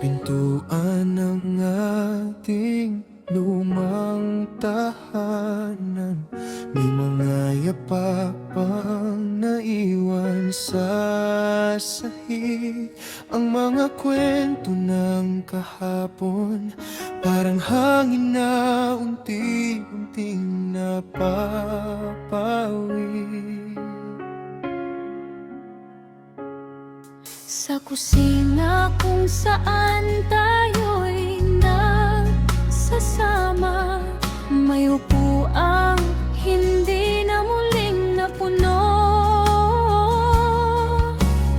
pintuan ng ating lumang tahanan. May mga yapak pang naiwan sa sahig. Ang mga kwento ng kahapon, parang hangin na unti-unting napapawi. Sa kusina kung saan tayo'y nagsasama, may upuang hindi na muling napuno.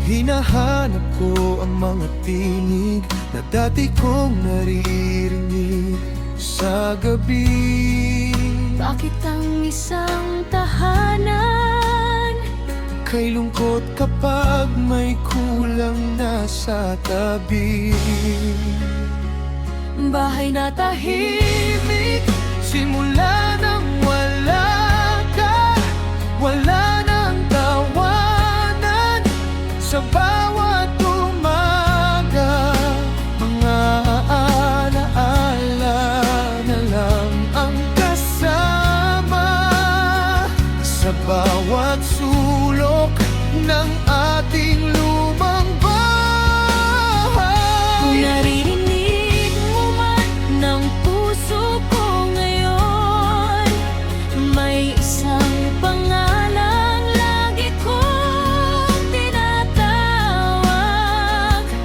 Hinahanap ko ang mga tinig na dati kong naririnig sa gabi. Bakit ang isang tahanan Kay lungkot kapag may kulang na sa tabi? bahay na tahimik, Simula nang wala ka, wala nang tawanan. Sa bawat umaga, mga alaala na lang ang kasama. Sa bawat sulok ng ating lumang bahay, naririnig mo man ng puso ko ngayon. May isang pangalang lagi kong tinatawag.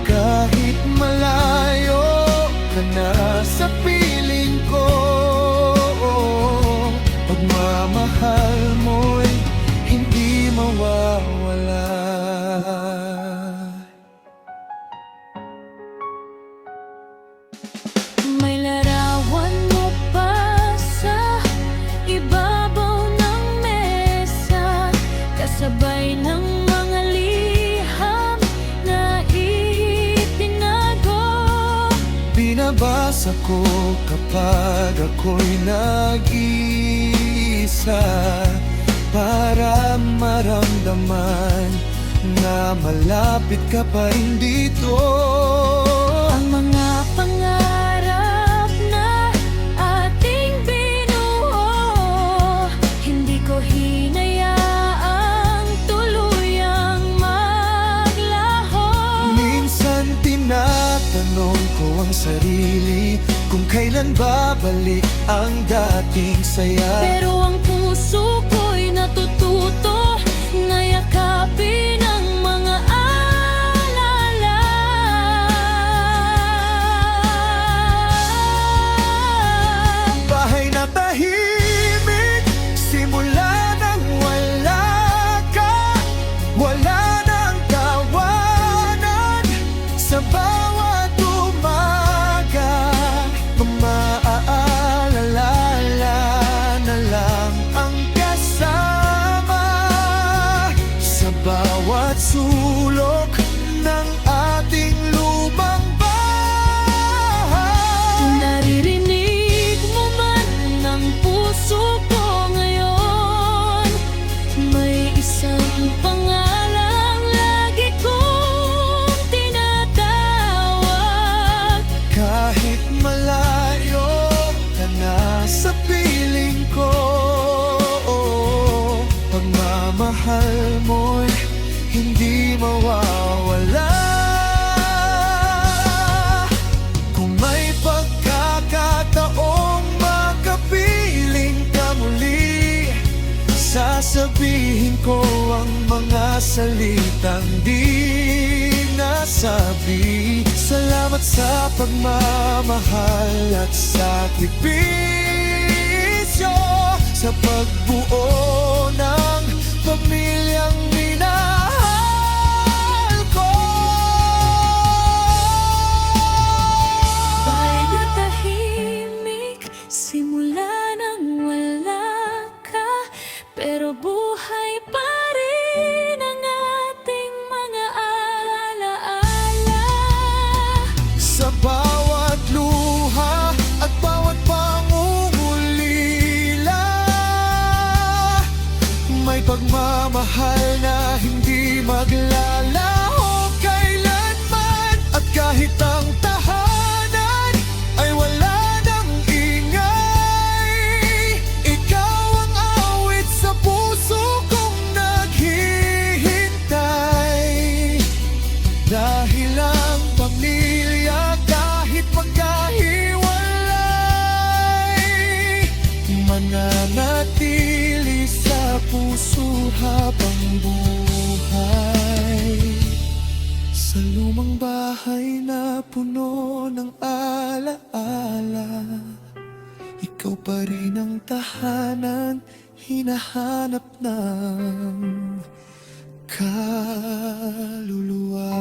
kahit malayo ka na sa piling ko, pagmamahal mo'y hindi mawawala. May larawan mo pa sa ibabaw ng mesa, kasabay ng mga liham na itinago. Binabasa ko kapag ako'y nag-iisa, para maramdaman na malapit ka pa rin dito. Ang mga pangarap na ating binuo, hindi ko hinayaang tuluyang maglaho. Minsan tinatanong ko ang sarili kung kailan babalik ang dating saya. Pero ang puso ko'y natututo na yakapin ang mga alala. Bahay na tahimik, simula nang wala ka, wala nang tawanan. Sa bawat umaga, maaalala na lang ang kasama. Sa bawat sulok ng ating lumang bahay, Naririnig mo man ng puso ko ngayon. May isang pangalang lagi kong tinatawag. kahit malayo ka na sa piling ko, pagmamahal mo'y hindi mawawala. Kung may pagkakataong makapiling ka muli, sasabihin ko ang mga salitang di nasabi. Salamat sa pagmamahal at sakripisyo, sa pagbuo ng pamilyang minahal ko. Bahay na tahimik, simula nang wala ka, pero buhay pa rin ang ating mga alaala. Sa bawat luha at bawat pangungulila, may pagmamahal na hindi maglalaho kailanman. At kahit ang tahanan habang buhay. Sa lumang bahay na puno ng alaala, ikaw pa rin ang tahanan, hinahanap ng kaluluwa.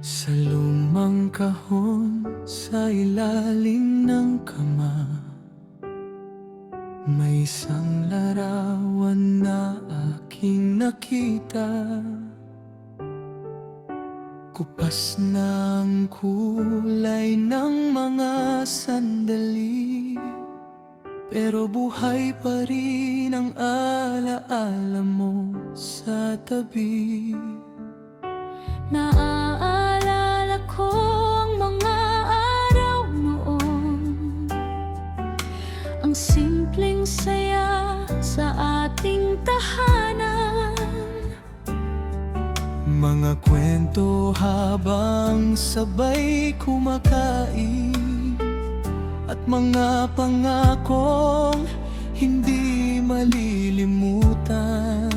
Sa lumang kahon sa ilalim ng kama, may isang larawan na aking nakita. Kupas ng kulay ng mga sandali, pero buhay pa rin ang alaala mo sa tabi. Naaalala ko ang mga araw noon, ang simpleng saya sa ating tahanan. Mga kwento habang sabay kumakain, at mga pangakong hindi malilimutan.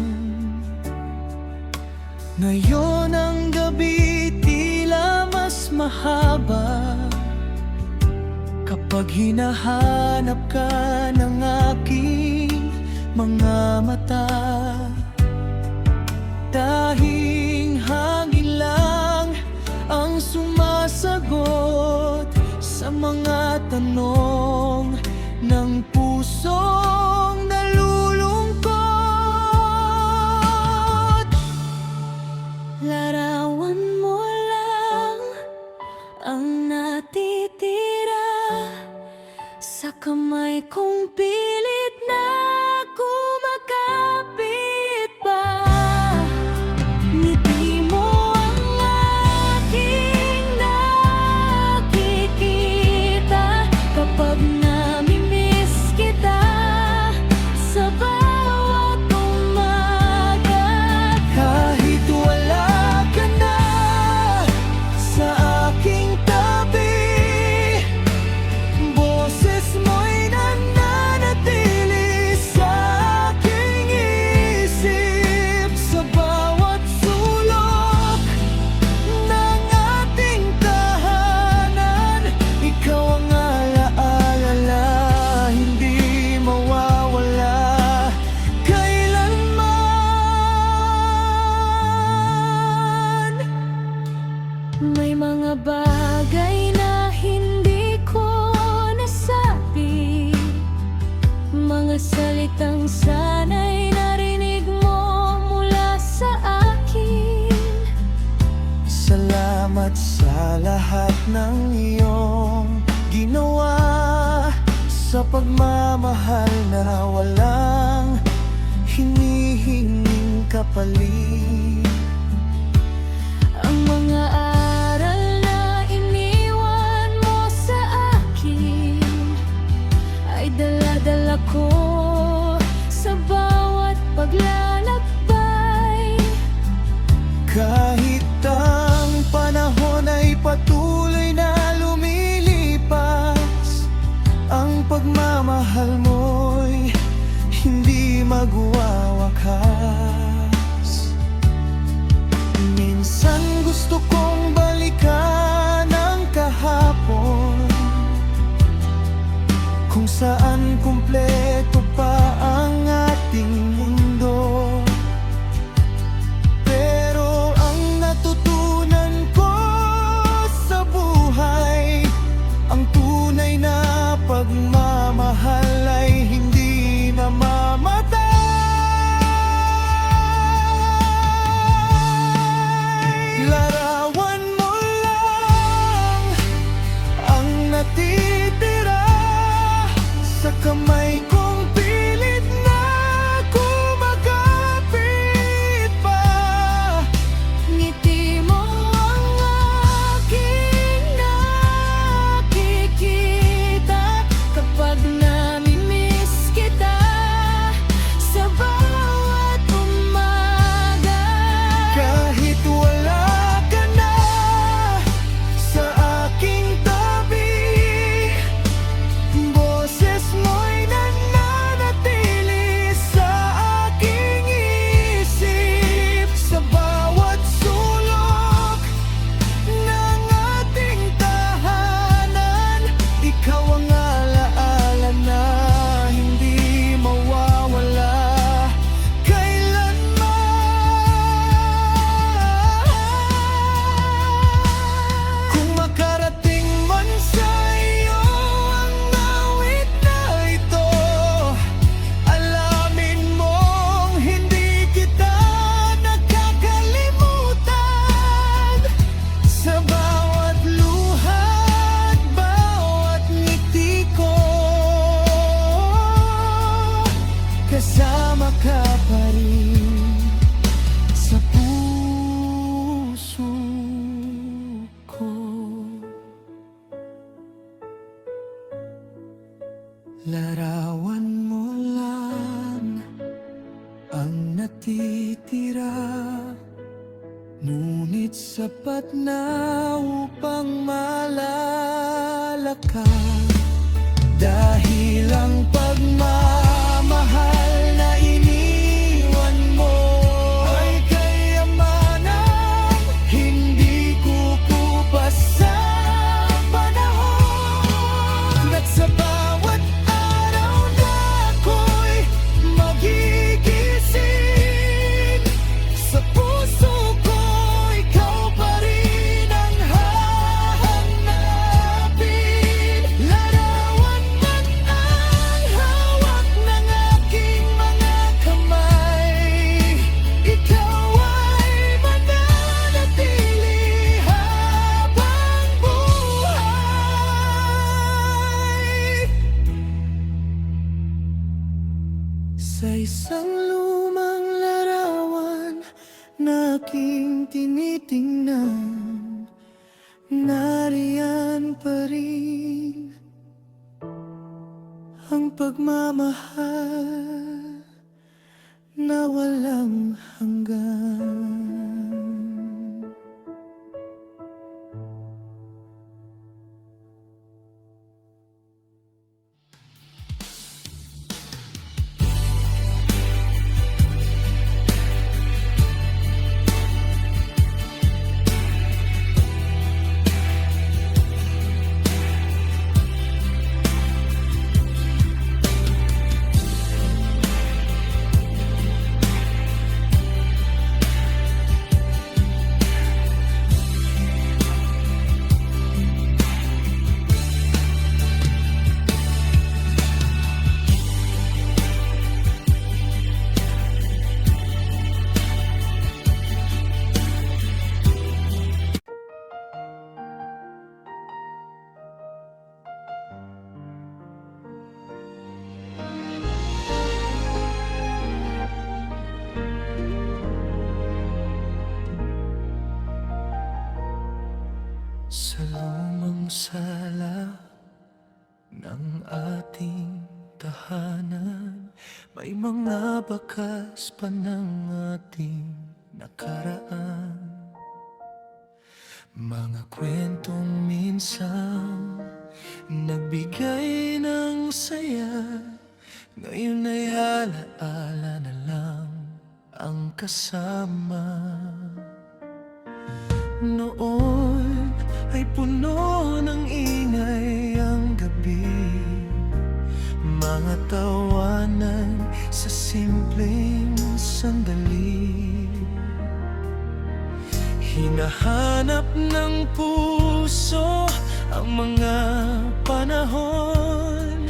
Ngayon ang gabi tila mas mahaba, kapag hinahanap ka ng aking mga mata. Dahing hangin lang ang sumasagot sa mga tanong ng pusong nalulungkot. Larawan mo lang ang natitira sa kamay kong pilit na kumakapit pa. Ngiti mo ang aking nakikita kapag namimiss kita sa bawat umaga. Kahit wala ka na sa aking tabi, boses mo'y nananatili sa aking isip. Sa bawat sulok ng ating tahanan, ikaw ang alaala, hindi mawawala kailanman. May mga bagay na hindi ko nasabi, mga salitang sana'y narinig mo mula sa akin. Salamat sa lahat ng iyong ginawa, sa pagmamahal na walang hinihinging kapalit. Ang mga aral na iniwan mo sa akin ay dala-dala ko sa bawat paglalakbay. Kahit ang panahon ay patuloy na lumilipas, ang pagmamahal mo'y hindi magwawakas. Minsan gusto kong balikan ang kahapon, kung saan kumpleto pa ang ating mundo. Pero ang natutunan ko sa buhay, ang tunay na pagmamahal ay hindi namamatay. Larawan mo lang ang natitira Larawan mo lang ang natitira, ngunit sapat na upang maalala ka. Dahil ang pagmamahal na iniwan mo ay kayamanang hindi kukupas sa panahon. At sa bawat araw na ako'y magigising, sa puso ko ikaw pa rin ang hahanapin. Larawan man ang hawak ng aking mga kamay, ikaw ay mananatili habang buhay. Sa isang lumang larawan na aking tinitingnan, nariyan pa rin ang pagmamahal na walang hanggan. Sa lumang sala ng ating tahanan, may mga bakas pa ng ating nakaraan. Mga kwentong minsan nagbigay ng saya, ngayon ay alaala na lang ang kasama. Noon ay puno ng ingay ang gabi, mga tawanan sa simpleng sandali. Hinahanap ng puso ang mga panahon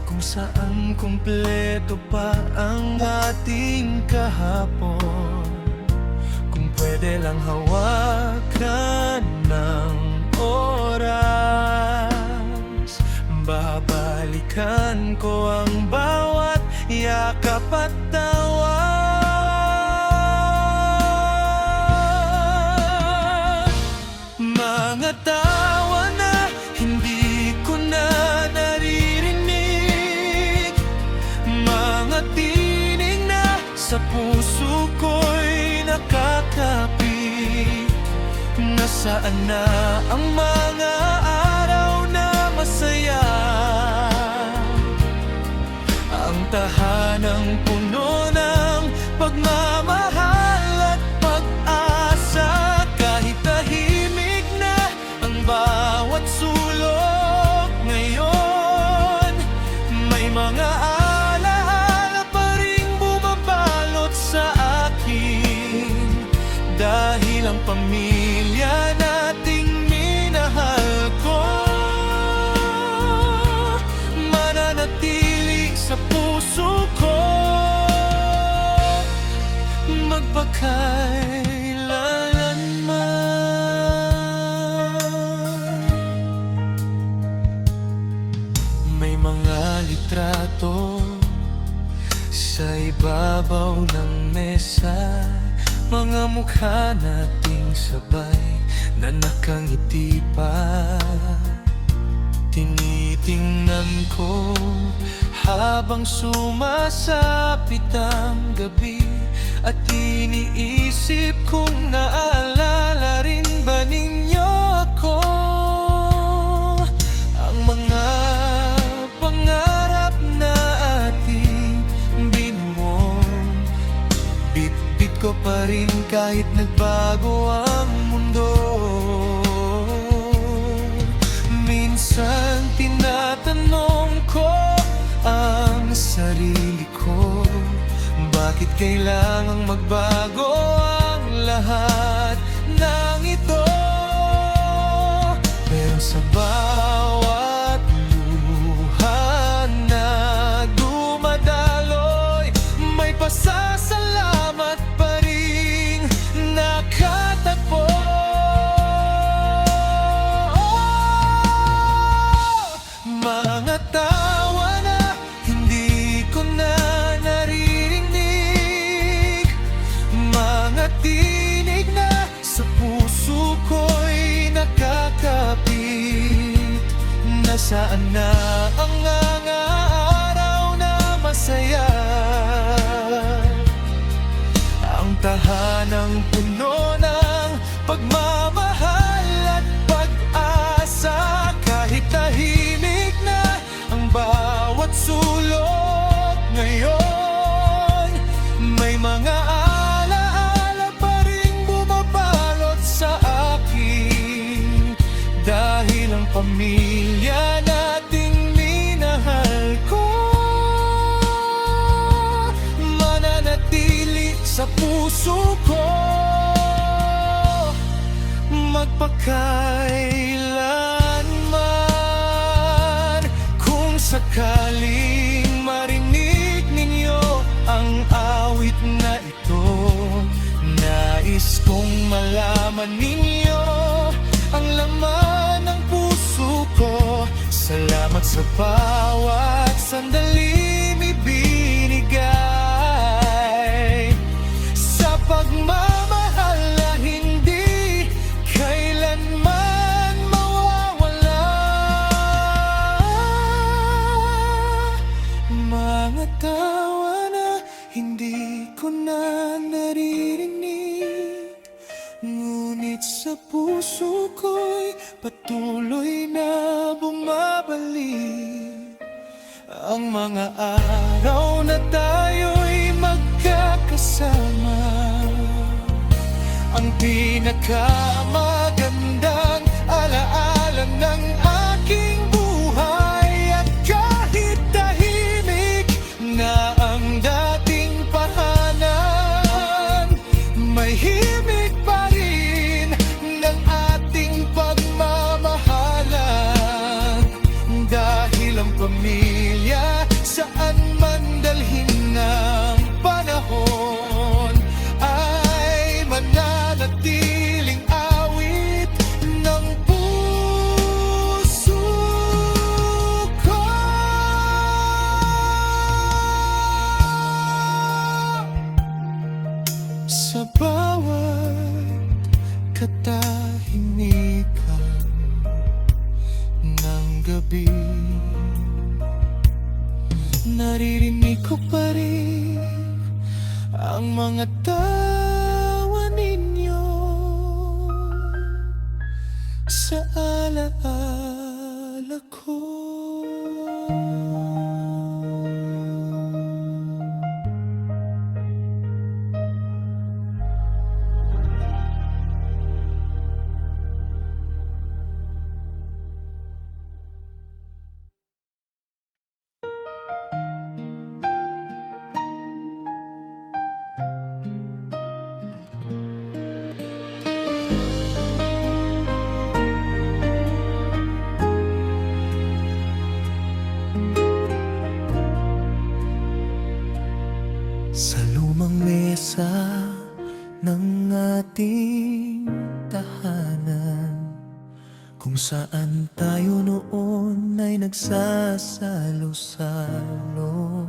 kung saan kumpleto pa ang ating kahapon. Kung pwede lang hawakan ng oras, babalikan ko ang bawat yakap at tawa. Mga tawa na hindi ko na naririnig, mga tinig na sa puso ko'y nakakapit. Nasaan na ang mga araw na masaya, ang tahanang puno ng pagmamahal at pag-asa. Kahit tahimik na ang bawat sulok ngayon, may mga alaala pa ring bumabalot sa akin. Dahil ang pamilya nating minahal ko mananatili sa puso ko magpakailanman. May mga litrato sa ibabaw ng mesa, mga mukha nating sabay na nakangiti pa. Tinitigan Tinitingnan ko habang sumasapit ang gabi, at iniisip kung naalala rin ba ninyo ako. Ang mga pangarap na ating binuo, bit-bit ko pa rin kahit nagbago ang mundo. Minsan tinatanong ko ang sarili ko, bakit kailangang magbago ang lahat ng ito? Pero sa bawat luha na dumadaloy, may pasasalamat pa rin nakatagpo. Mga tawa na hindi ko na naririnig, mga tinig na sa puso ko'y nakakapit. Nasaan na ang mga araw na masaya, ang tahanang puno ng pagmamahal at pag-asa? Kahit tahimik na ang bawat sulok ngayon, may mga alaala pa rin bumabalot sa akin, dahil ang pamilya nating minahal ko mananatili sa puso ko magpakailanman. Kung sakaling marinig ninyo ang awit na ito, nais kong malaman ninyo ang laman ng puso ko. Salamat sa bawat sandaling ibinigay, sa pagmamahal na hindi kailanman mawawala. Mga tawa na hindi ko na naririnig, ngunit sa puso ko'y patuloy na bumabalik. Ang mga araw na tayo'y magkakasama, ang pinakamagandang alaala ng aking buhay. At kahit tahimik na ang dating tahanan, may himig pa rin ng ating pagmamahalan, dahil ang pamilya saan man dalhin ng panahon ay mananatiling awit ng puso ko. Sa bawat katahimikan ng gabi, naririnig ko pa rin ang mga tawa ninyo sa alaala ko. Sa lumang mesa ng ating tahanan, kung saan tayo noon ay nagsasalo-salo,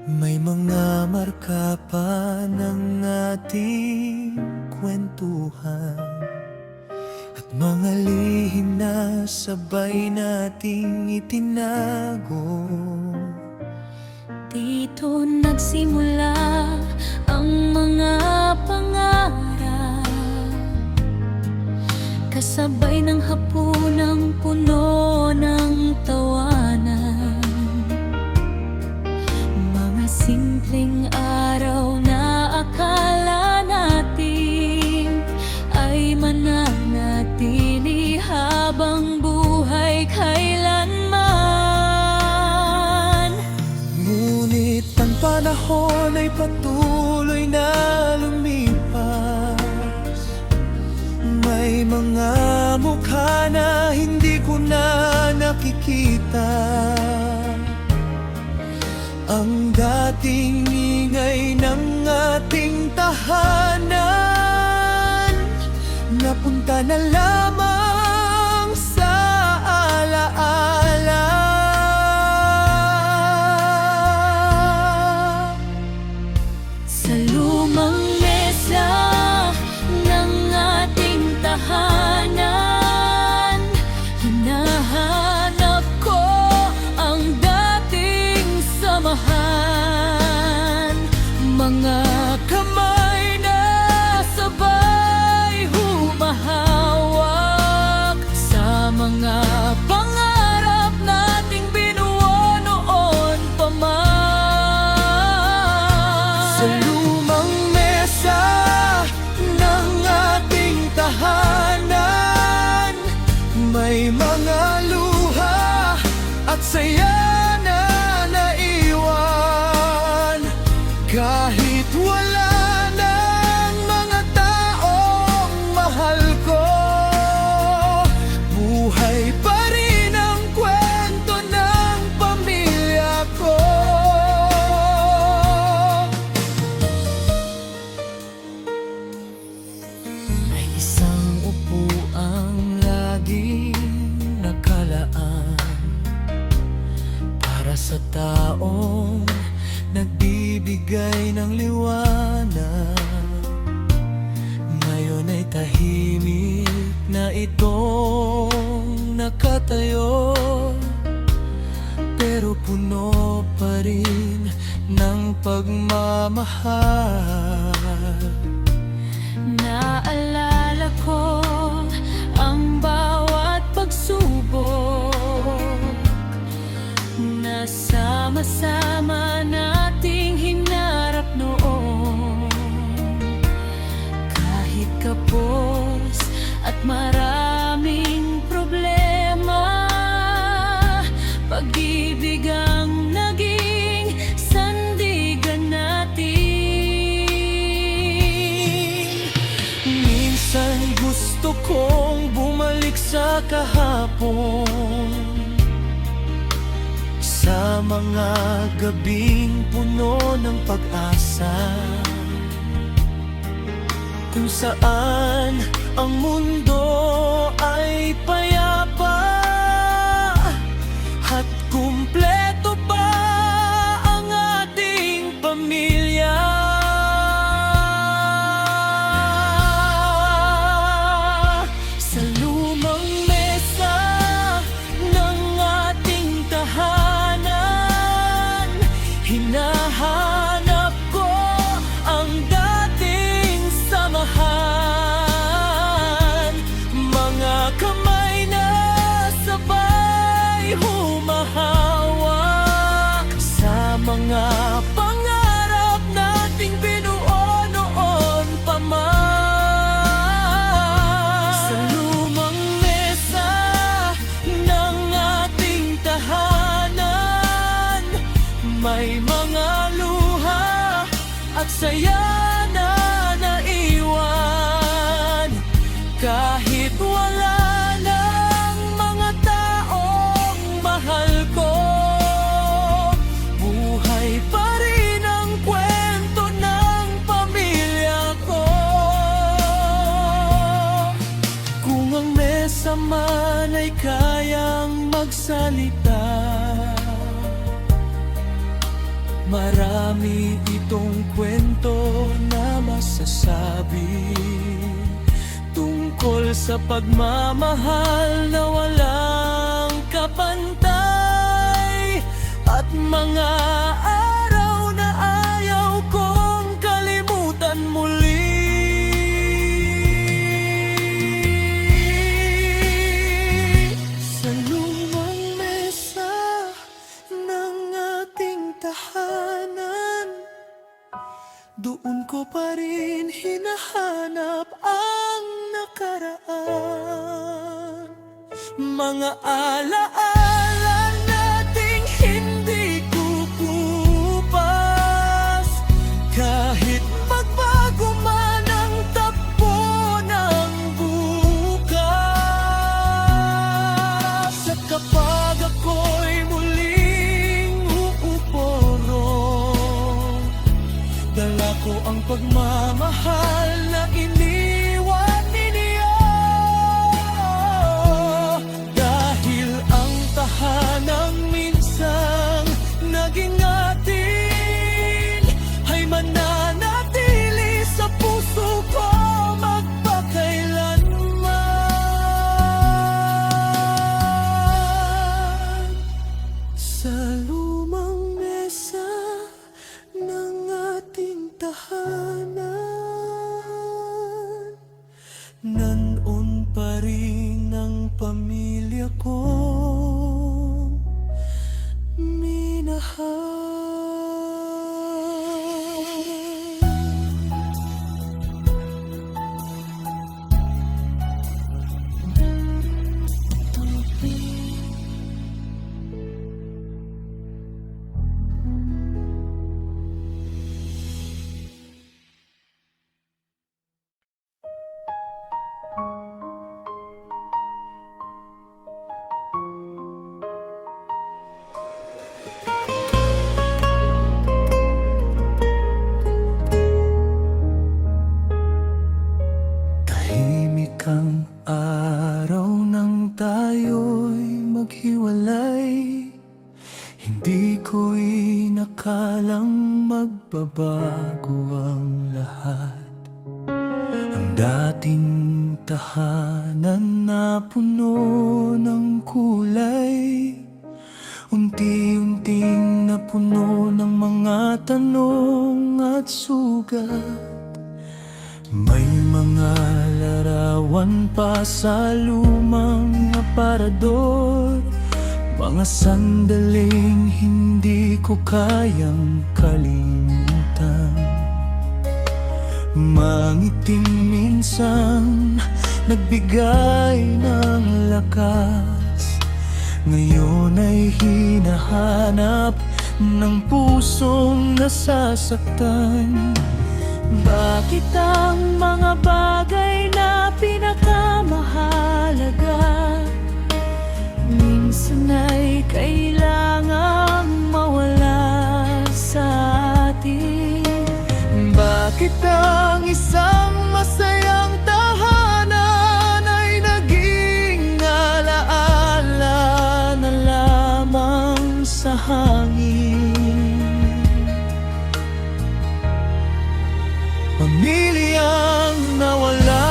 may mga marka pa ng ating kwentuhan, at Mga lihim na sabay nating itinago. Dito nagsimula ang mga pangarap, kasabay ng hapunang puno ng tawanan. Mga simpleng araw na akala natin ay mananatili habang buhay kailanman. Ngunit ang panahon ay patuloy na lumipas. May mga mukha na hindi ko na nakikita. Ang dating ingay ng ating tahanan napunta na lamang sa alaala. Sa lumang mesa ng ating tahanan, hinahanap ko ang dating samahan. Mga kamay na sabay humahawak sa mga pangarap nating binuo noon pa man. Sa lumang mesa ng ating tahanan, may mga luha at saya na naiwan. Kahit wala ng mga taong mahal ko, buhay pa rin ang kwento ng pamilya ko. May isang upuang laging nakalaan para sa taong nagbibigay ng liwanag. Ngayon ay tahimik na itong nakatayo, pero puno pa rin ng pagmamahal. Naalala ko ang bawat pagsubok na sama-sama nating hinarap noon. Kahit kapos at maraming problema, pag-ibig ang naging sandigan natin. Minsan gusto kong bumalik sa kahapon, sa mga gabing puno ng pag-asa, kung saan ang mundo ay payapa at kumpleto pa ang ating pamilya. Sa lumang mesa ng ating tahanan, hinahanap ko ang dating samahan. Mga kamay na sabay humahawak sa mga pangarap nating binuo noon pa man. Sa lumang mesa ng ating tahanan, may mga luha at saya na naiwan. Kahit wala ng mga taong mahal ko, buhay pa rin ang kwento ng pamilya ko. Kung ang mesa man ay kayang magsalita, marami itong kwento na masasabi tungkol Tungkol sa pagmamahal na walang kapantay, at mga araw na ayaw kong kalimutan muli. Sa lumang mesa ng ating tahanan, doon ko pa rin hinahanap ang nakaraan. Mga alaala nating hindi kukupas, kahit magbago man ang takbo ng bukas. At kapag ako'y muling uupo roon, dala ko ang pagmamahal na iniwan ninyo. Dahil ang tahanang minsang naging atin ay mananatili sa puso ko magpakailanman. Sa lumang mesa ng ating tahanan, nandun pa rin ang pamilya kong minahal. Tahimik ang araw nang tayo'y maghiwalay. Hindi ko inakalang magbabago ang lahat. Ang dating tahanan na puno ng kulay, unti-unting napuno ng mga tanong at sugat. May mga larawan pa sa lumang aparador, mga sandaling hindi ko kayang kalimutan. Mangiting minsan nagbigay ng lakas, ngayon ay hinahanap ng pusong nasasaktan. Bakit ang mga bagay na pinakamahalaga minsan ay kailangang mawala sa atin? Bakit ang isang masayang tahanan ay naging alaala na lamang sa hangin? Pamilyang nawala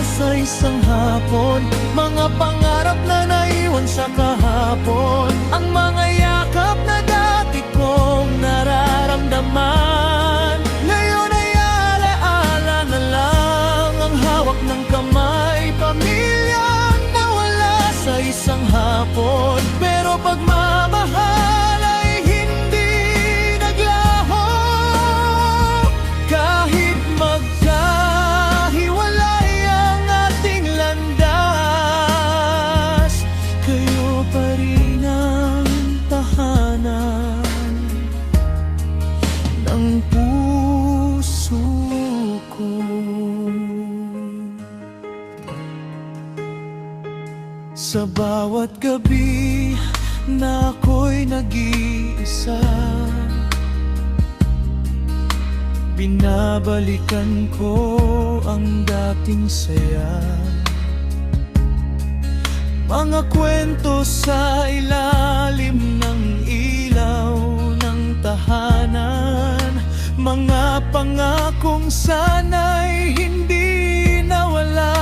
sa isang hapon, mga pangarap na naiwan sa kahapon, ang mga yakap na dati kong nararamdaman, ngayon ay alaala na lang ang hawak ng kamay. Pamilyang nawala sa isang hapon, pero pagmamahal ay hindi naglaho. Kahit magkahiwalay ang ating landas, kayo pa rin ang tahanan ng puso ko. Sa bawat gabi na ako'y nag-iisa, binabalikan ko ang dating saya. Mga kwento sa ilalim ng ilaw ng tahanan, mga pangakong sana'y hindi nawala.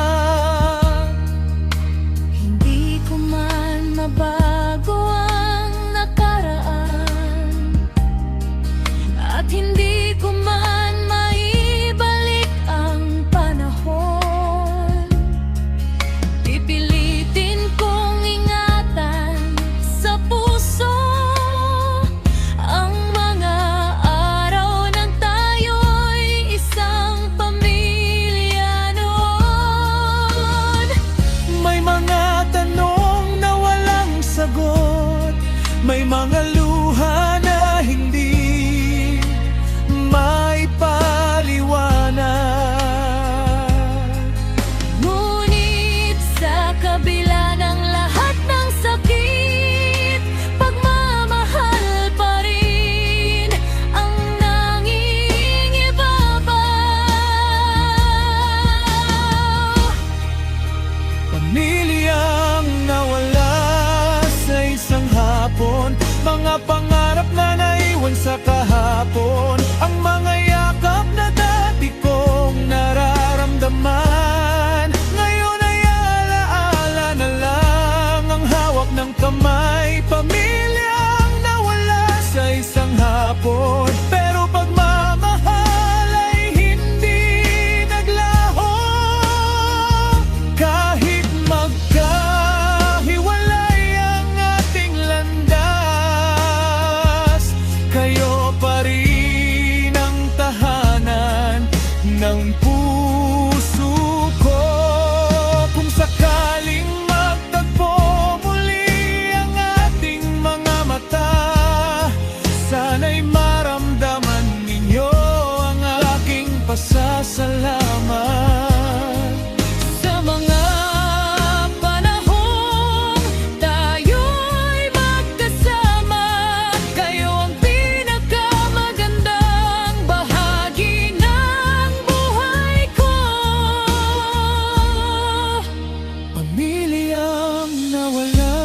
May mga luha na hindi maipaliwanag. Ngunit sa kabila ng lahat ng sakit, pagmamahal pa rin ang nangingibabaw. Pamilyang nawala sa isang hapon, mga pangarap na naiwan sa kahapon, ang mga yakap na dati kong nararamdaman, ngayon ay alaala na lang ang hawak ng kamay. Pamilyang nawala sa isang hapon, pero pagmamahal ay hindi naglaho. Kahit magkahiwalay ang ating landas, kayo pa rin ang tahanan ng puso ko. Kung sakaling magtagpo muli ang ating mga mata, sana'y maramdaman ninyo ang aking pasasalamat. Sa mga panahong tayo'y magkasama, kayo ang pinakamagandang bahagi ng buhay ko. Pamilyang nawala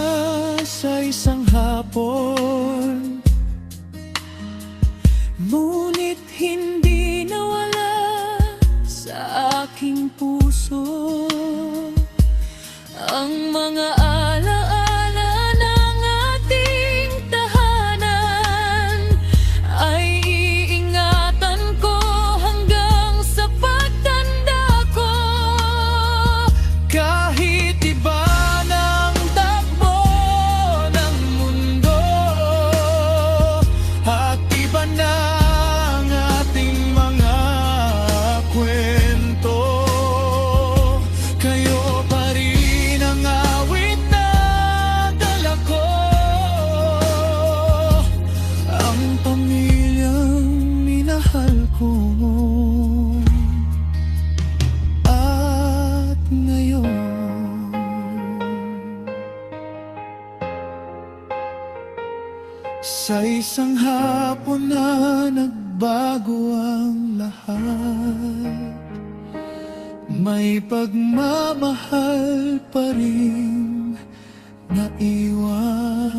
sa isang hapon, ngunit hindi nawala sa aking puso ang mga alaala ng ating tahanan. Ay iingatan ko hanggang sa pagtanda ko. Kahit iba ng takbo ng mundo at iba na ang ating mga kwento, kayo pa rin ang awit na dala ko. Ang pamilyang minahal ko at ngayon, sa isang hapon na nagbago ang lahat, may pagmamahal pa rin naiwan.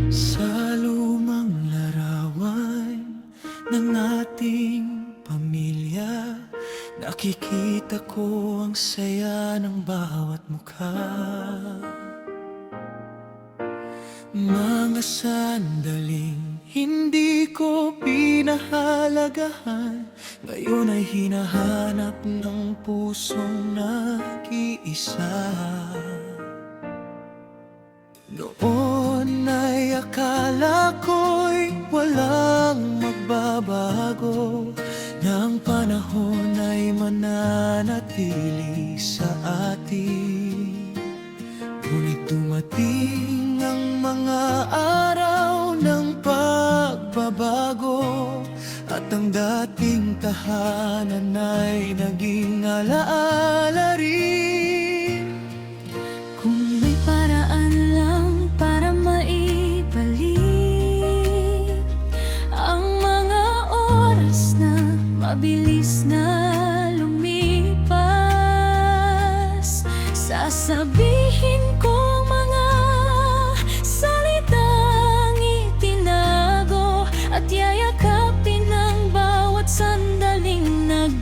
Sa lumang larawan ng ating pamilya, nakikita ko ang saya ng bawat mukha. Mga sandaling hindi ko pinahalagahan, ngayon ay hinahanap ng pusong nag-iisa. Noon ay akala ko'y walang magbabago, na ang panahon ay mananatili sa atin. Ngunit dumating ang mga araw ng pagbabago, at ang dating tahanan ay naging alaala rin. Kung may paraan lang para maibalik ang mga oras na mabilis na lumipas, sasabihin ko mga salitang itinago at yayakapin ang bawat sandaling nag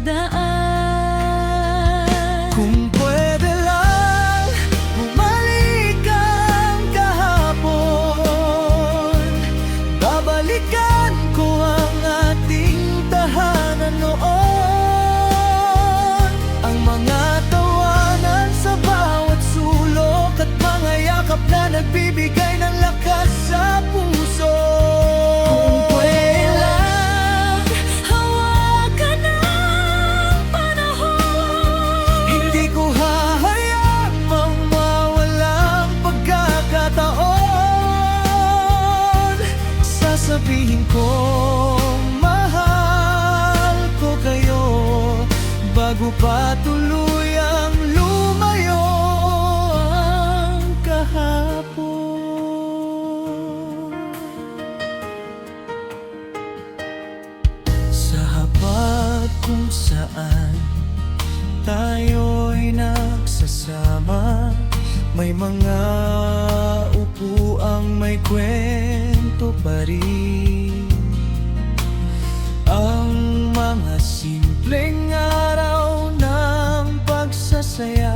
Sasabihin kong mahal ko kayo bago pa tuluyang lumayo ang kahapon. Sa hapag kung saan tayo'y nagsasama, may mga upuang may kwento pa rin. Ang mga simpleng araw ng pagsasaya,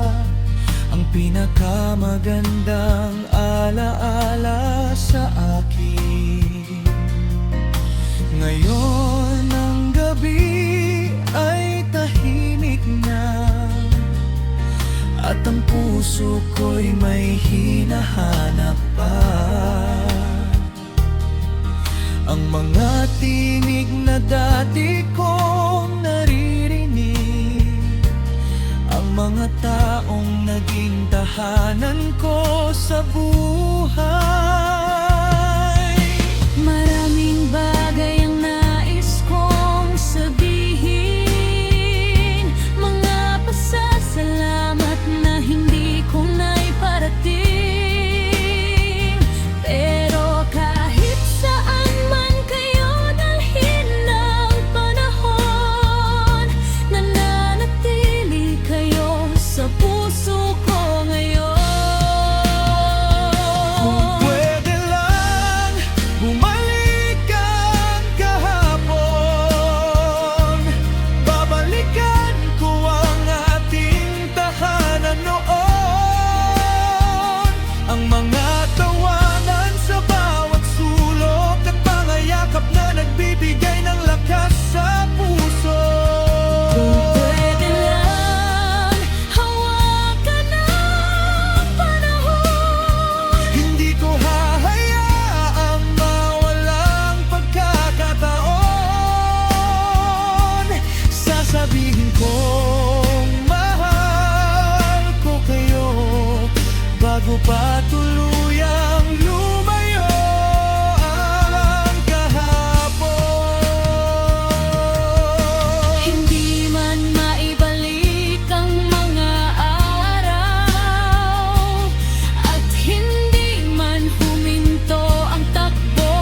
ang pinakamagandang alaala sa akin. Ngayon ang gabi ay tahimik na, at ang puso ko'y may hinahanap pa. Ang mga tinig na dati kong naririnig, ang mga taong naging tahanan ko sa buhay. Maraming bagay ang nais kong sabihin, mga pasasalamat na hindi ko naiparating. Pero kahit saan man kayo dalhin ng panahon, nananatili kayo sa puso ko ngayon. Kung pwede lang bumalik ang kahapon, babalikan ko ang ating tahanan noon. Ang mga tawanan sa bawat sulok at mga yakap na nagbibigay ng lakas sa puso. Kung pwede lang hawakan ang panahon, Hindi ko hahayaang mawalang pagkakataon. Sasabihin kong mahal ko kayo bago pa tuluyang lumayo ang kahapon. hindi man maibalik ang mga araw, at hindi man huminto ang takbo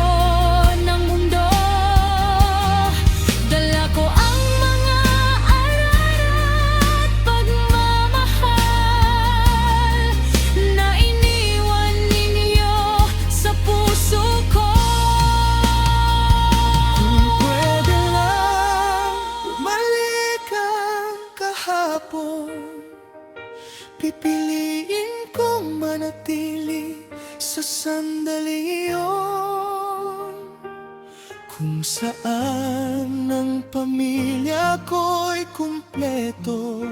ng mundo. Dala ko ang mga aral at pagmamahal na iniwan ninyo sa puso ko. Kung pwede lang bumalik ang kahapon, pipiliin kong manatili sa sandali iyon, kung saan ang pamilya ko'y kumpleto,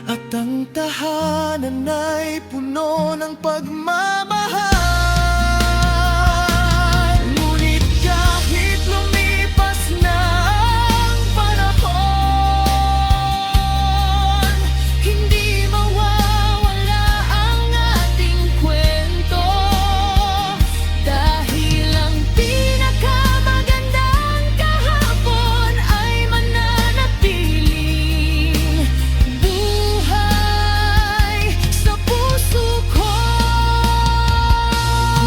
at ang tahanan ay puno ng pagmamahal. Ngunit kahit lumipas na ang panahon, hindi mawawala ang ating kwento, dahil ang pinakamagandang kahapon ay mananatiling buhay sa puso ko.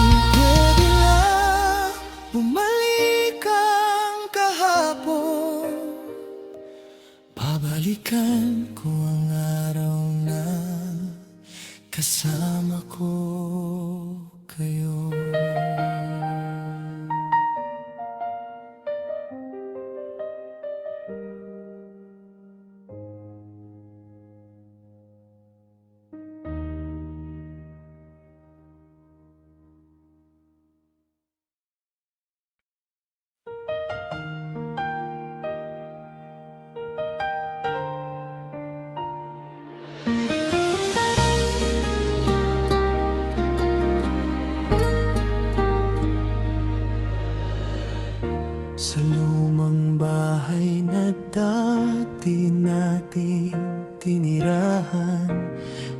Kung pwede lang bumalik ang kahapon, babalikan ko ang araw na kasama ko kayo. Sa lumang bahay na dati nating tinirahan,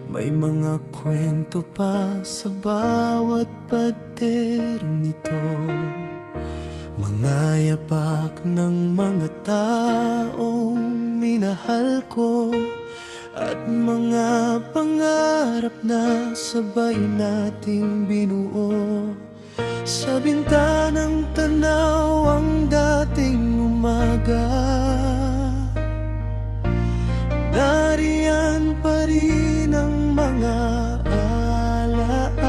may mga kwento pa sa bawat pader nito. yapak ng mga taong minahal ko, at mga pangarap na sabay nating binuo. Sa bintanang tanaw ang dating umaga, nariyan pa rin ang mga alaala,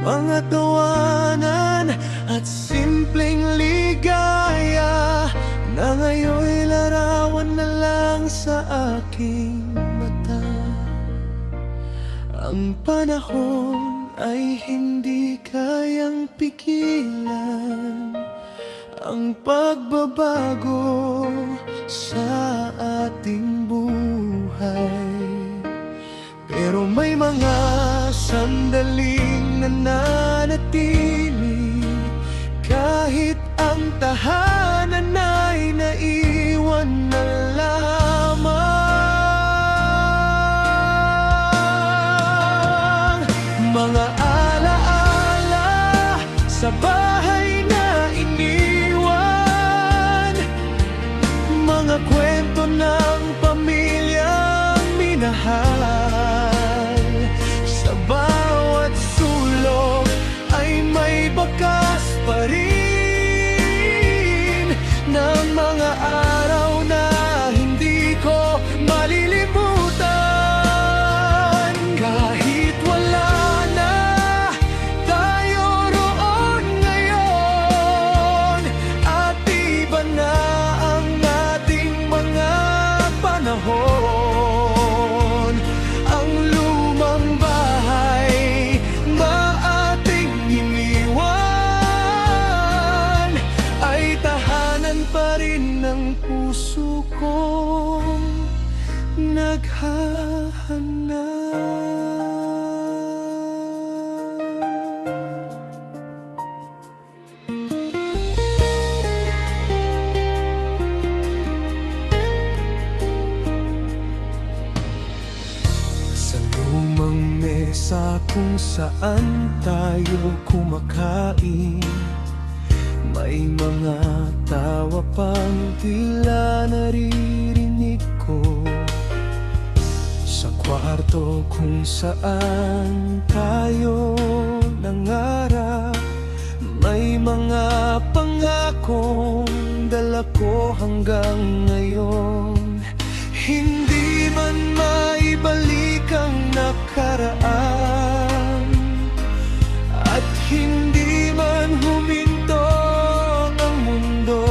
mga tawanan at simpleng ligaya na ngayon'y larawan na lang sa aking mata. Ang panahon ay hindi kayang pigilan ang pagbabago sa ating buhay. Pero may mga sandaling nananatili kahit ang tahanan ay naiwan na lamang. Mga alaala sa bahay na iniwan, mga kwento ng pamilyang minahal. Sa bawat sulok ay may bakas pa rin ng mga araw na hindi ko malilimutan. Kahit wala na tayo roon ngayon, at iba na ang ating mga panahon, ang lumang bahay maating iniwan ay tahanan pa rin ng puso kong naghahanap. Sa lumang mesa kung saan tayo kumakain, may mga tawa pang tila naririnig ko. Sa kwarto kung saan tayo nangarap, may mga pangakong dala ko hanggang ngayon. Hindi man maibalik ang nakaraan, at hindi man huminto ang mundo,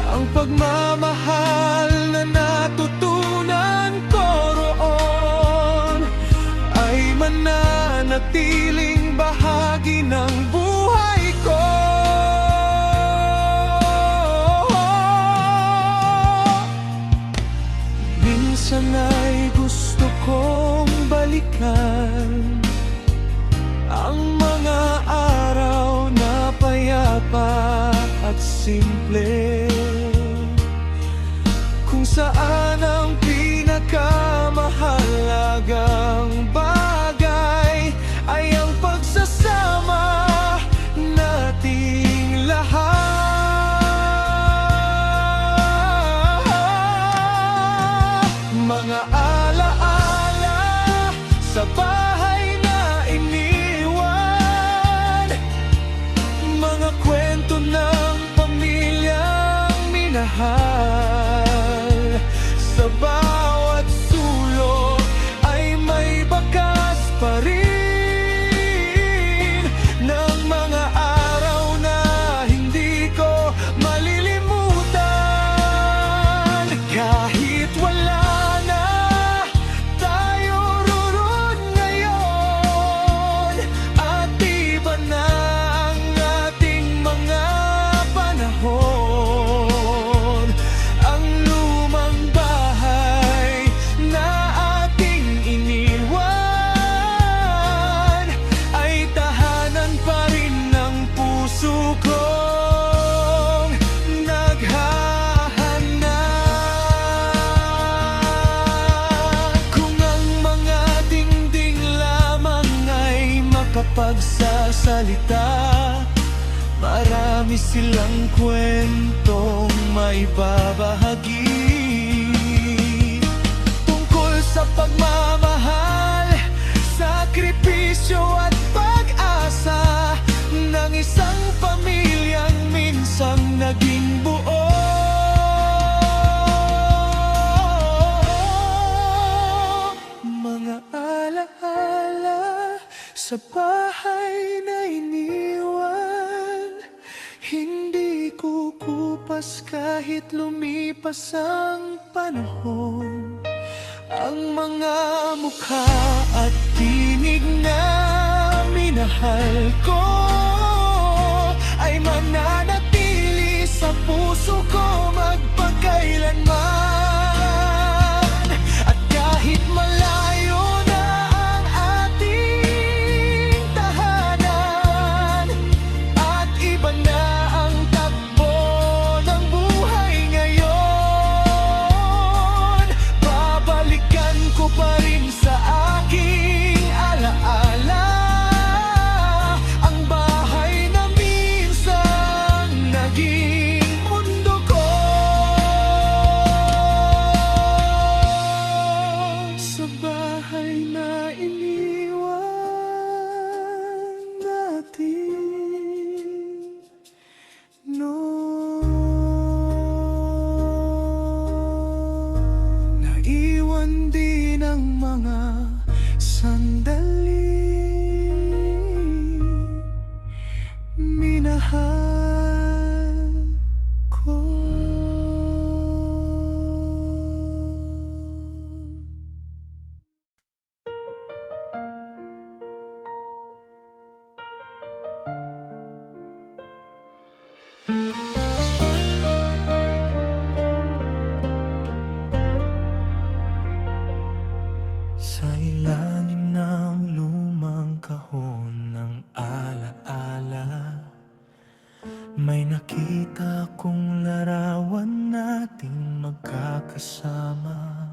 ang pagmamahal na natutunan ko roon ay mananatiling bahagi ng buhay ko. Minsan ay gusto kong balikan ang mga araw na payapa at simple, kung saan ang pinakamahalagang bagay ay ang pagsasama nating lahat. Mga alaala sa bahay na iniwan, mga kwento ng pamilyang minahal. Sa bawat pagsasalita. Marami silang kwentong maibabahagi tungkol sa pagmamahal, sakripisyo at pag-asa ng isang pamilyang minsang naging buo. Mga alaala sa bahay na iniwan, hindi kukupas kahit lumipas ang panahon. Ang mga mukha at tinig na minahal ko ay mananatili sa puso ko magpakailanman. At kahit malayo na ang ating tahanan at iba na ang takbo ng buhay ngayon, babalikan ko pa rin sa aking alaala ang bahay na minsan naging mundo ko. Sa bahay na iniwan natin noon, naiwan din ang mga sandali minahal ko. Sa ilalim ng lumang kahon ng alaala, may nakita kong larawan nating magkakasama.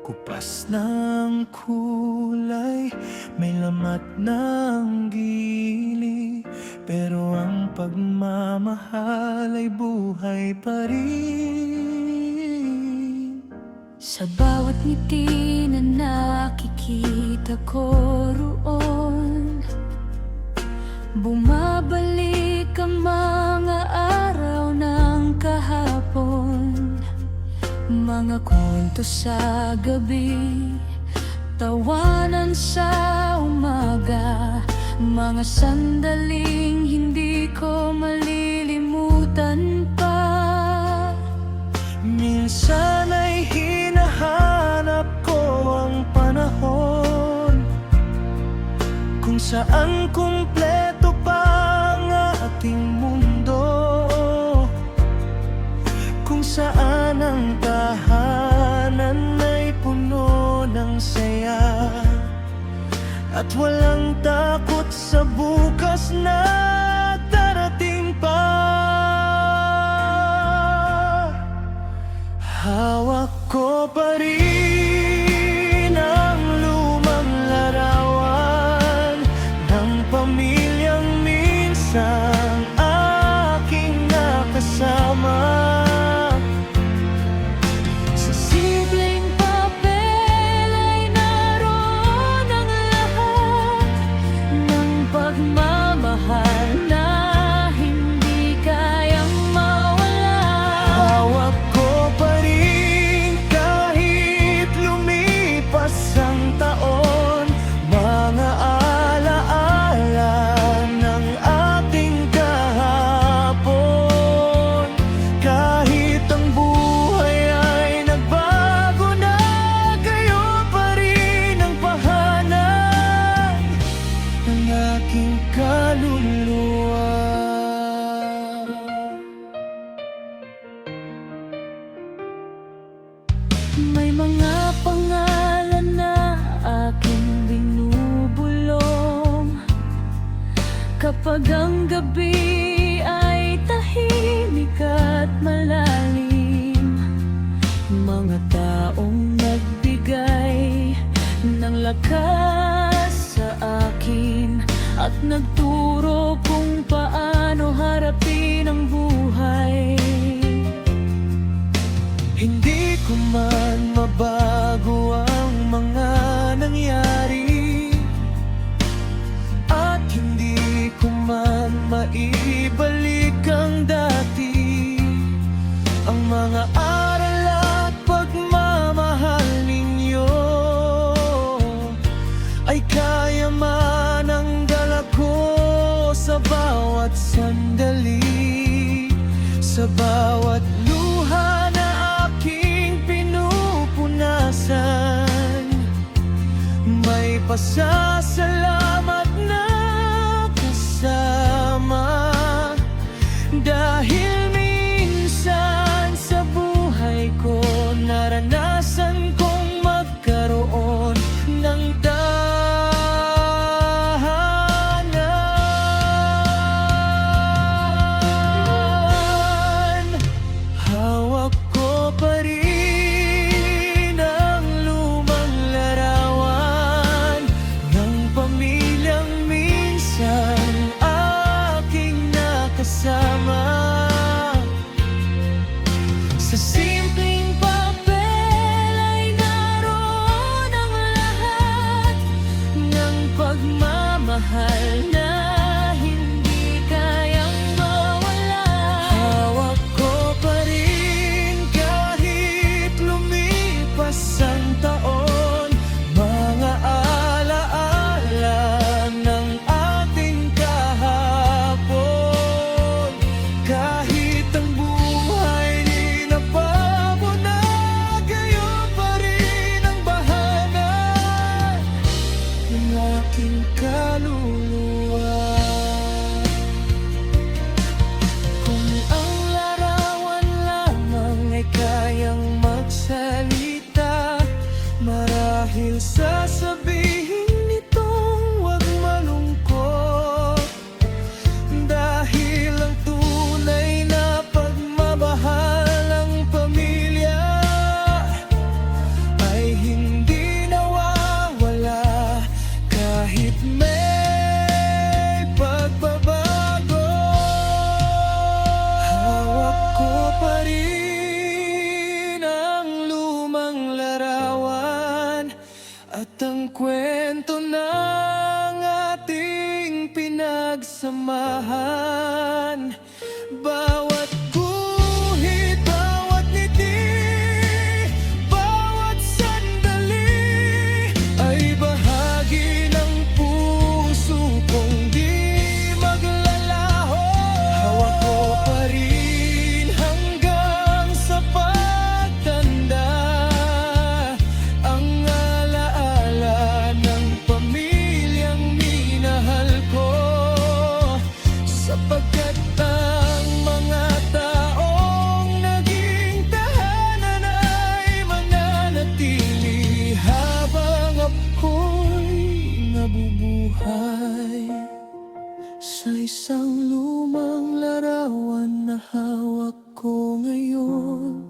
Kupas ng kulay, may lamat ng gili, pero ang pagmamahal ay buhay pa rin. Sa bawat ngiti na nakikita ko roon, bumabalik ang mga araw ng kahapon. Mga kwento sa gabi, tawanan sa umaga, mga sandaling hindi ko malilimutan pa. Minsan ay hinahanap ko ang panahon kung saan kumpleto pa ang ating mundo, kung saan ang tahanan ay puno ng saya at walang takot sa bukas na darating pa. Hawak ko pa rin ang lumang larawan ng pamilyang minsang aking nakasama. Sa simpleng papel ay naroon ang lahat ng pagmamahal na hindi kayang mawala. Hawak ko pa rin kahit lumipas ang taon, mga alaala ng ating kahapon. Kahit ang buhay ay nagbago na, kayo pa rin ang pahanan ng aking kaluluwa. May mga pangalan na aking binubulong kapag ang gabi ay tahimik at malalim. Mga taong nagbigay ng lakas sa akin. at nagturo kung paano harapin ang buhay. Hindi ko man mabago ang mga nangyari, at hindi ko man maibalik ang dati. Ang mga aral at pagmamahal ninyo ay kaya man ang dala ko sa bawat sandali, sa bawat luha na aking pinupunasan. May pasasalamat na kasama, dahil minsan sa buhay ko naranasan kong magkaroon ng tahanan. Hawak ko pa rin ang lumang larawan ng pamilyang minsan aking nakasama. Sa simpleng papel ay naroon ang lahat ng pagmamahal na hindi kayang mawala. Hawak ko pa rin kahit lumipas ang taon, mga alaala ng ating kahapon. Kahit ang buhay di napabunag, gayon pa rin ang bahana ng aking kaluluwa. Kung ang larawan lamang ay kayang magsalita, marahil sasabihin nitong huwag malungkot. Dahil ang tunay na pagmamahal ng pamilya ay hindi nawawala kahit may pagbabago. Hawak ko pa rin ang lumang larawan at ang kwento ng ating pinagsamahan. Bawat guhit, bawat ngiti, bawat sandali ay bahagi ng puso kong di maglalaho. Hawak ko pa rin hanggang sa pagtanda ang alaala ng pamilyang minahal ko, sapagkat ang mga taong naging tahanan ay mananatili habang ako'y nabubuhay. Sa isang lumang larawan na hawak ko ngayon,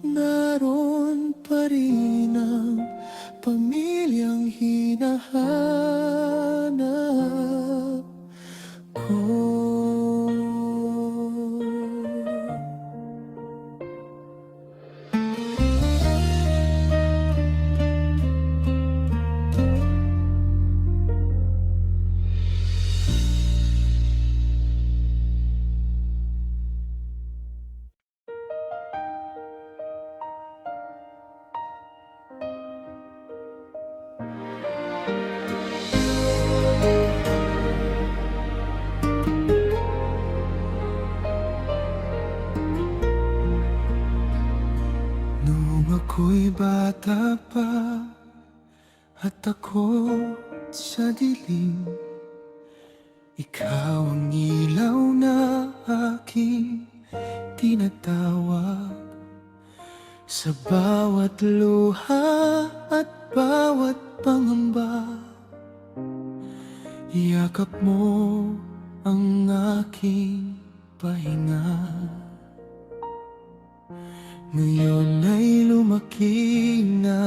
naroon pa rin ang pamilyang hinahanap ko. Nung ako'y bata pa at ako sa dilim, ikaw ang ilaw na aking tinatawag. Sa bawat luha at bawat pangamba, yakap mo ang aking pahinga. Ngayon ay lumaki na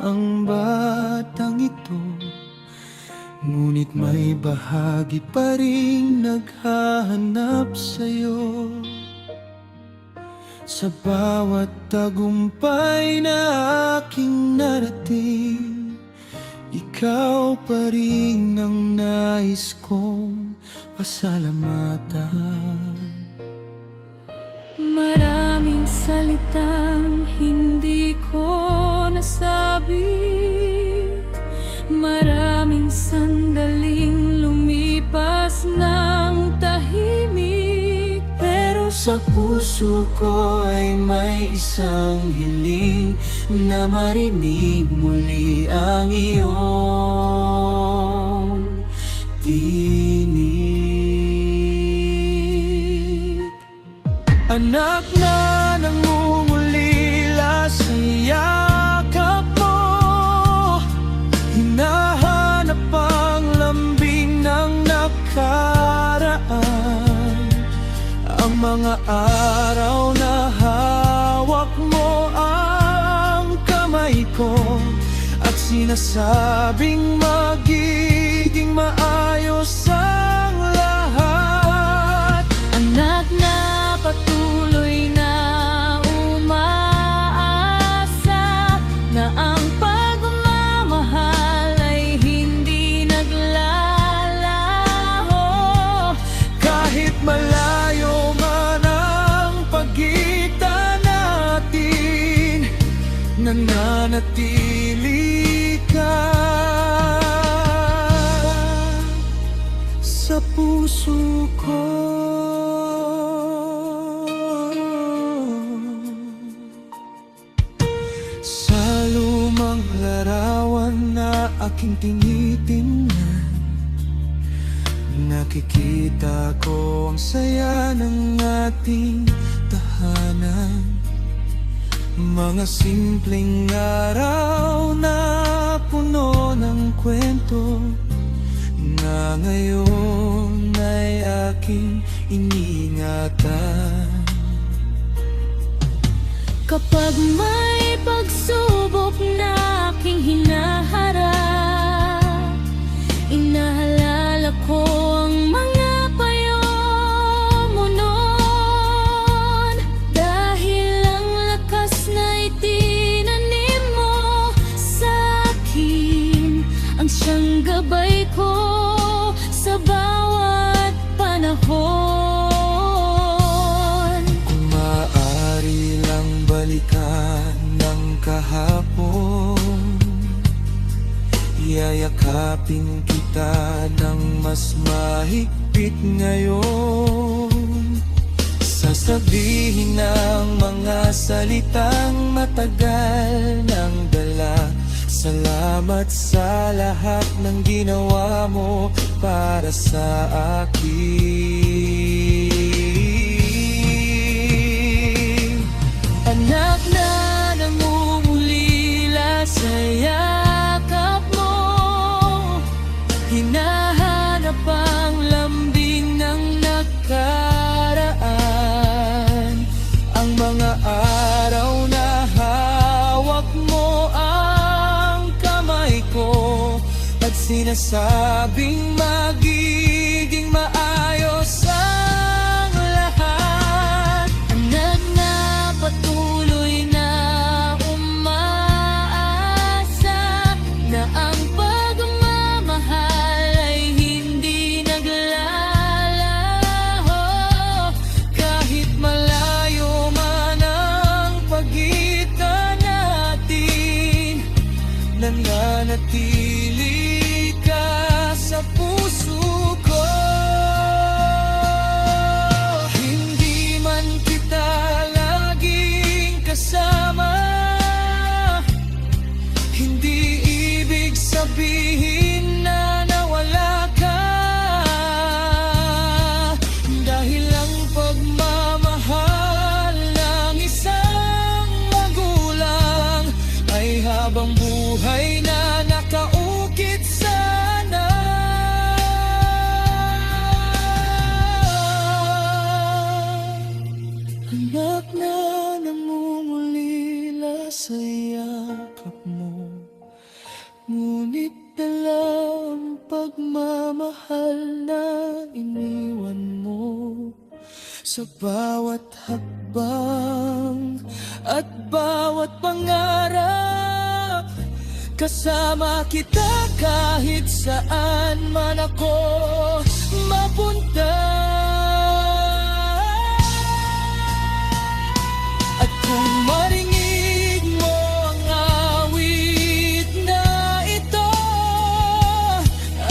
ang batang ito, Ngunit may bahagi pa rin naghahanap sa'yo. Sa bawat tagumpay na aking narating, ikaw pa rin ang nais kong pasalamatan. Maraming salitang hindi ko nasabi, maraming sandaling lumipas ng tahimik, pero sa puso ko ay may isang hiling na marinig muli ang iyong tinig. Anak na nangungulila sa yakap mo, hinahanap ang lambing ng nakaraan. Ang mga araw na hawak mo ang kamay ko at sinasabing magiging maayos ang lahat. Anak na patuloy na umaasa na ang pagmamahal ay hindi naglalaho. Kahit malayo man ang pagitan natin, nananatili ka sa puso ko. Sa lumang larawan na aking tinitingnan, nakikita ko ang saya ng ating tahanan. Mga simpleng araw na puno ng kwento na ngayon ay aking iningatan. Kapag may pagsubok na aking hinaharap, inahalala ko ang mga payo mo noon. Dahil ang lakas na itinanim mo sa akin, ang siyang gabay ko sa bawat panahon. Kung maaari lang balikan ng kahapon, yayakapin kita ng mas mahigpit ngayon. Sasabihin ng mga salitang matagal nang dala, salamat sa lahat ng ginawa mo para sa akin. Anak na nangungulila sa yakap mo, hinahanap ang lambing ng nakaraan. Ang mga araw na hawak mo ang kamay ko at sinasabing magiging maayos ang lahat. Anak Na patuloy na umaasa na ang pagmamahal ay hindi naglalaho. kahit malayo man ang pagitan natin, nananatili ka sa puso pagmamahal na iniwan mo sa bawat hakbang at bawat pangarap. Kasama kita kahit saan man ako mapunta. At kung marinig mo ang awit na ito,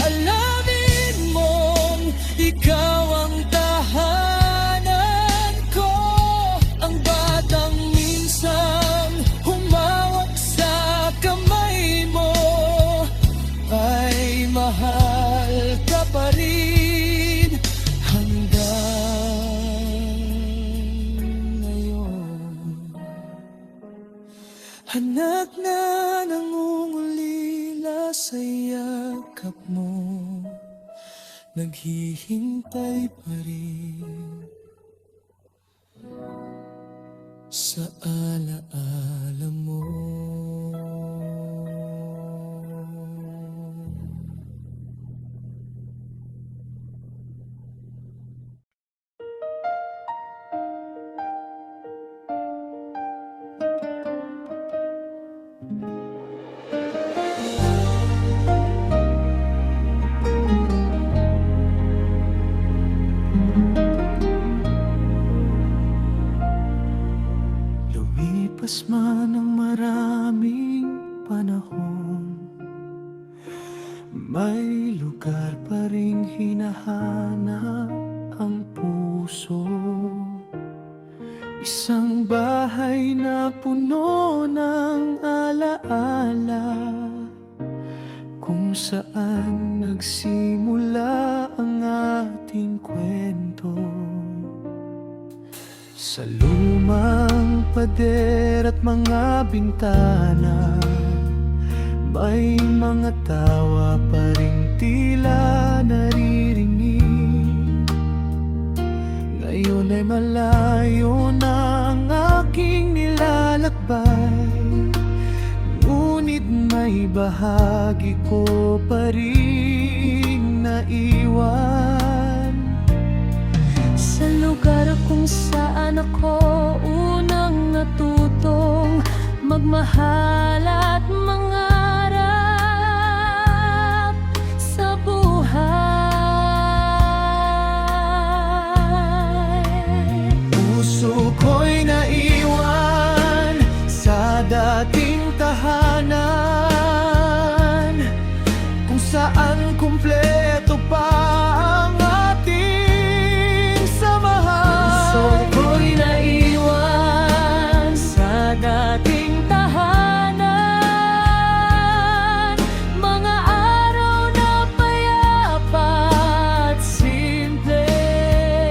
alamin mong ikaw ang tahanan ko. Ang batang minsan humawak sa kamay mo ay mahal ka pa rin hanggang ngayon. Hanap na nangungulila sa yakap mo, naghihintay pa rin sa alaala mo. Lumipas man ang maraming panahon, may lugar pa ring hinahanap ang puso. Isang bahay na puno ng alaala, kung saan nagsimula ang ating kwento. Sa lumang pader at mga bintana, may mga tawa pa ring tila naririnig. Ngayon ay malayo na ang aking nilalakbay, ngunit may bahagi ko pa ring naiwan. Sa lugar kung saan ako unang natutong magmahal at mangarap sa buhay. Puso ko'y naiwan sa dating tahanan, kung saan kumpleto pa ang ating samahan. Puso ko'y naiwan sa dating tahanan, mga araw na payapa at simple.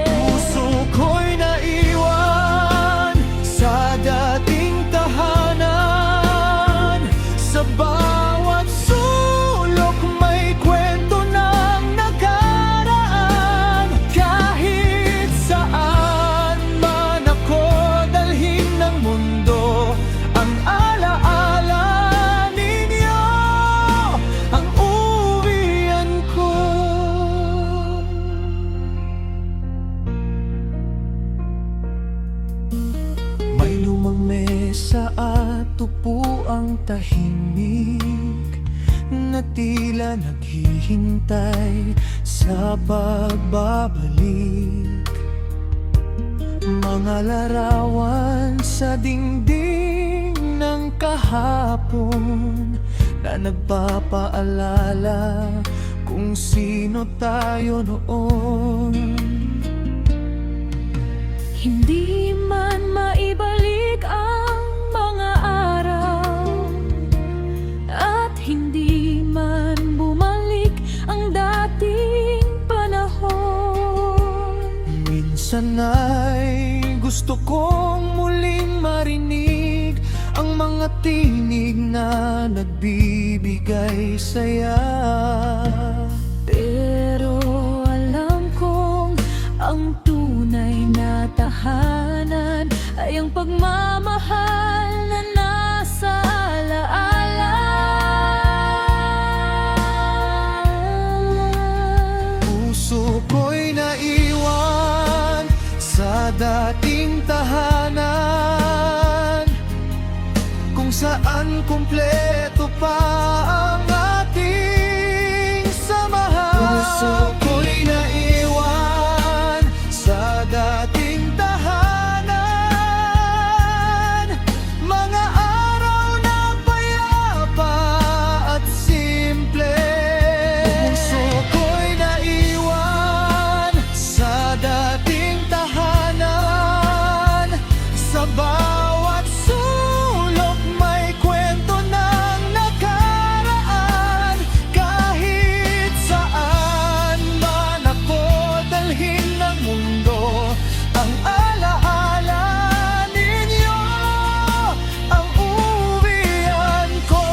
Puso ko'y naiwan sa dating tahanan, sa bawat sulok may kwento ng nakaraan. Kahit saan man ako dalhin ng mundo, ang alaala ninyo ang uwian ko. May lumang mesa at upuang tahimik na tila naghihintay sa pagbabalik. Mga larawan sa dingding ng kahapon na nagpapaalala kung sino tayo noon. Hindi man maibalik ang mga araw, at hindi man bumalik ang dating panahon. Minsan ay gusto kong muling marinig ang mga tinig na nagbibigay saya. Pero alam kong ang tunay na tahanan ay ang pagmamahal na nasa alaala. ko'y naiwan sa dating tahanan, kung saan kumpleto pa ang ating samahan. Puso ko'y naiwan sa dating tahanan, mga araw na payapa at simple. Puso ko'y naiwan sa dating tahanan, sa bawat sulok may kwento ng nakaraan. Kahit saan man ako dalhin ng mundo, ang alaala ninyo ang uuwian ko.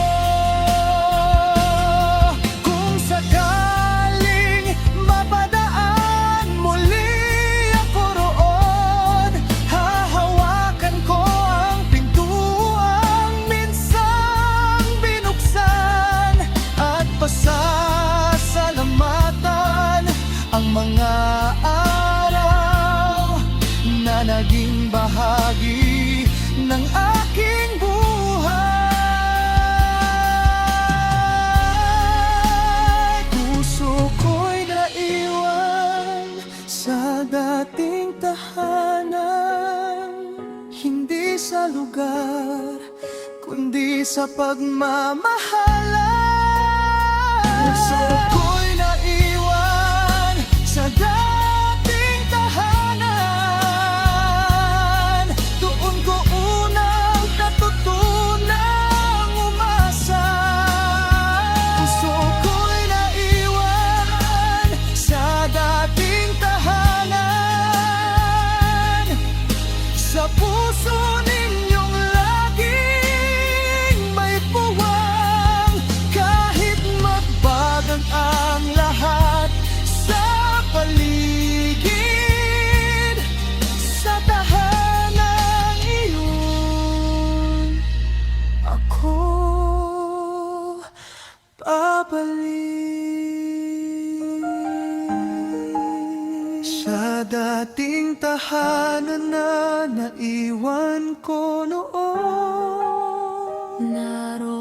Kung sakaling mapadaan muli ako roon, hahawakan ko ang pintuang minsang binuksan, at pasasalamatan ang mga araw na naging bahagi ng aking buhay. Puso ko'y naiwan sa dating tahanan, hindi sa lugar, kundi sa pagmamahalan. Puso ko'y naiwan sa dating tahanan, doon ko unang natutunang umasa. Puso ko'y naiwan sa dating tahanan, sa puso ninyong laging may puwang. Kahit magbagang ang lahat sa paligid, sa tahanang iyon ako babalik. Sa dating tahanan na naiwan ko noon, Naroon